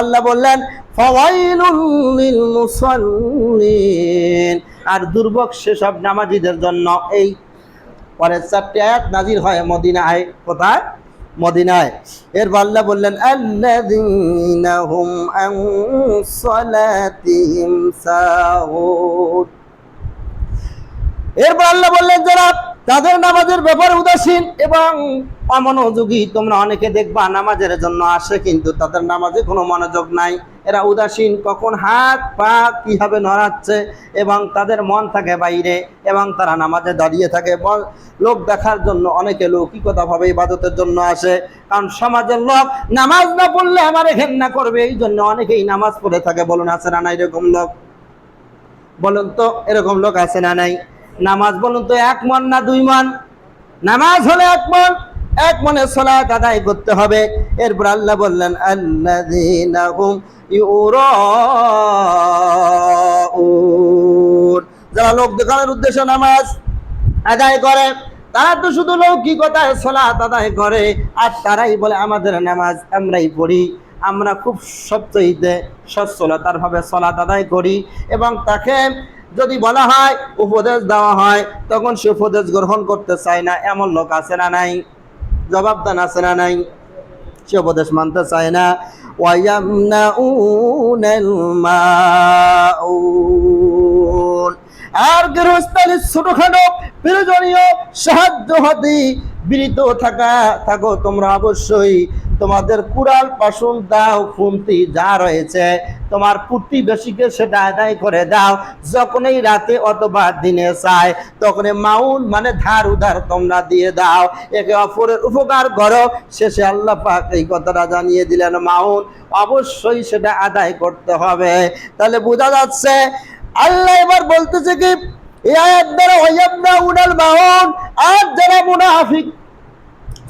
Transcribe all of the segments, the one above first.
আল্লাহ বললেন ফাওয়াইলুল লিল মুসাল্লিন, আর দুর্ভোগ সেসব নামাজীদের জন্য। এই পরের 4টি আয়াত নাজিল হয় মদিনায়। কোথায়? মদিনায়। এরপর আল্লাহ বললেন আল্লাযীনা হুম আন সালাতিহিম সাহুন। এরপর আল্লাহ বললেন যারা তাদের নামাজের ব্যাপারে উদাসীন এবং অমনোযোগী। তোমরা অনেকে দেখবা নামাজের জন্য আসে কিন্তু তাদের নামাজে কোনো মনোযোগ নাই। এরা উদাসীন, কখন হাত পা কিভাবে নড়াচ্ছে এবং তাদের মন থাকে বাইরে এবং তারা নামাজে দাঁড়িয়ে থাকে লোক দেখার জন্য। অনেকে লৌকিকতাভাবে ইবাদতের জন্য আসে, কারণ সমাজের লোক নামাজ না পড়লে আমারে ঘেন্না করবে, এই জন্য অনেকেই নামাজ পড়ে থাকে। বলুন আছে না নাই এরকম লোক? বলুন তো এরকম লোক আছে না নাই? নামাজ বলুন তো 1 মন না 2 মন? নামাজ হলে 1 মন। 1 মনে সালাত আদায় করতে হবে। এরপর আল্লাহ বললেন আল্লাযীনা হুম ইউরাউন, যারা লোক দেখানোর উদ্দেশ্যে নামাজ আদায় করে, তারা তো শুধু লৌকিকতায় সালাত আদায় করে আর তারাই বলে আমাদের নামাজ আমরাই পড়ি, আমরা খুব সত্যিতে সচ্ছলতার ভাবে সালাত আদায় করি। এবং তাকে যদি বলা হয়, উপদেশ দেওয়া হয়, তখন সে উপদেশ গ্রহণ করতে চায় না। এমন লোক আছে না নাই? জবাব দেন, আছে না নাই? সে উপদেশ মানতে চায় না। ওয়ায়ামনাউনাল মাউন, আর গৃহস্থালির ছোটখাটো প্রয়োজনীয় সাহায্য হতে বিরত থাকো তোমরা। অবশ্যই তোমাদের কুড়াল পাশুন দাও, খুন্তি যা রয়েছে তোমার প্রতিবেশীকে সেটা আদায় করে দাও। যখনই রাতে অথবা দিনে চায় তখনই মাউন মানে ধার উধার তোমরা দিয়ে দাও, একে অপরের উপকার করো। শেষে আল্লাহ পাক এই কথাটা জানিয়ে দিলেন মাউন অবশ্যই সেটা আদায় করতে হবে। তাহলে বোঝা যাচ্ছে আল্লাহ এবার বলতেছে কি এই আয়াত দ্বারা ওয়ায়াবনাউনাল মাউন, আর যারা মুনাফিক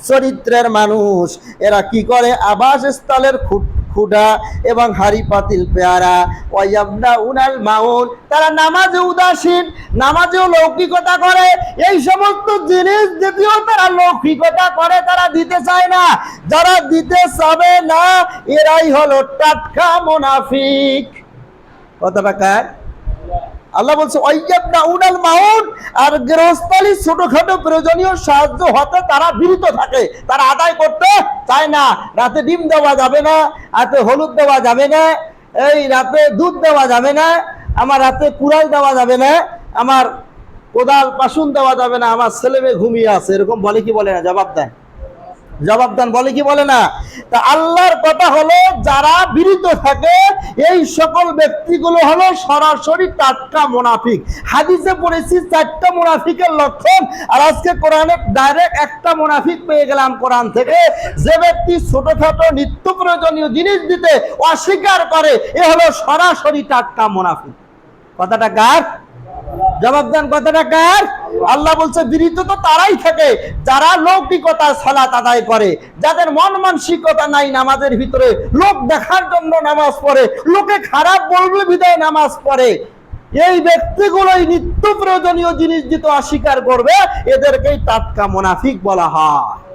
চরিত্রের মানুষ এরা কি করে? আবাসস্থলের খুঁটা এবং হাড়ি পাতিল পেয়ারা। ওয়ায়াবনাউনাল মাউন, তারা নামাজে উদাসীন, নামাজেও লৌকিকতা করে। এই সমস্ত জিনিস যদিও তারা লৌকিকতা করে, তারা দিতে চায় না। যারা দিতে চাবে না এরাই হলো টাটকা মুনাফিক। কত টাকা? আল্লাহ বলছে ওয়ায়াবনাউনাল মাউন, আর গৃহস্থালী ছোটখাটো প্রয়োজনীয় সাহায্য হতে তারা বিরত থাকে, তারা আদায় করতে চায় না। রাতে ডিম দেওয়া যাবে না, রাতে হলুদ দেওয়া যাবে না, এই রাতে দুধ দেওয়া যাবে না, আমার রাতে কুড়াল দেওয়া যাবে না, আমার কোদাল পাশুন দেওয়া যাবে না, আমার ছেলে মেয়ে ঘুমিয়ে আছে, এরকম বলে কি বলে না? জবাব দেন, জবাব দেন, বলে কি বলে না? তা আল্লাহর কথা হলো যারা বিরত থাকে এই সকল ব্যক্তিগুলো হলো সরাসরি টাটকা মুনাফিক। হাদিসে পড়েছি 4টা মুনাফিকের লক্ষণ, আর আজকে কোরআনে ডাইরেক্ট একটা মুনাফিক পেয়ে গেলাম কোরআন থেকে। যে ব্যক্তি ছোটখাটো নিত্য প্রয়োজনীয় জিনিস দিতে অস্বীকার করে এ হলো সরাসরি টাটকা মুনাফিক। কথাটা কার? জবাব দেন, কথাটা কার? আল্লাহ বলছে বিরত তো তারাই থাকে যারা লৌকিকতা সালাত আদায় করে, যাদের মন মানসিকতা নাই নামাজের ভিতরে, লোক দেখার জন্য নামাজ পড়ে, লোকে খারাপ বলবে বিদায় নামাজ পড়ে। এই ব্যক্তিগুলোই নিত্য প্রয়োজনীয় জিনিস দিতে অস্বীকার করবে, এদেরকেই টাটকা মুনাফিক বলা হয়।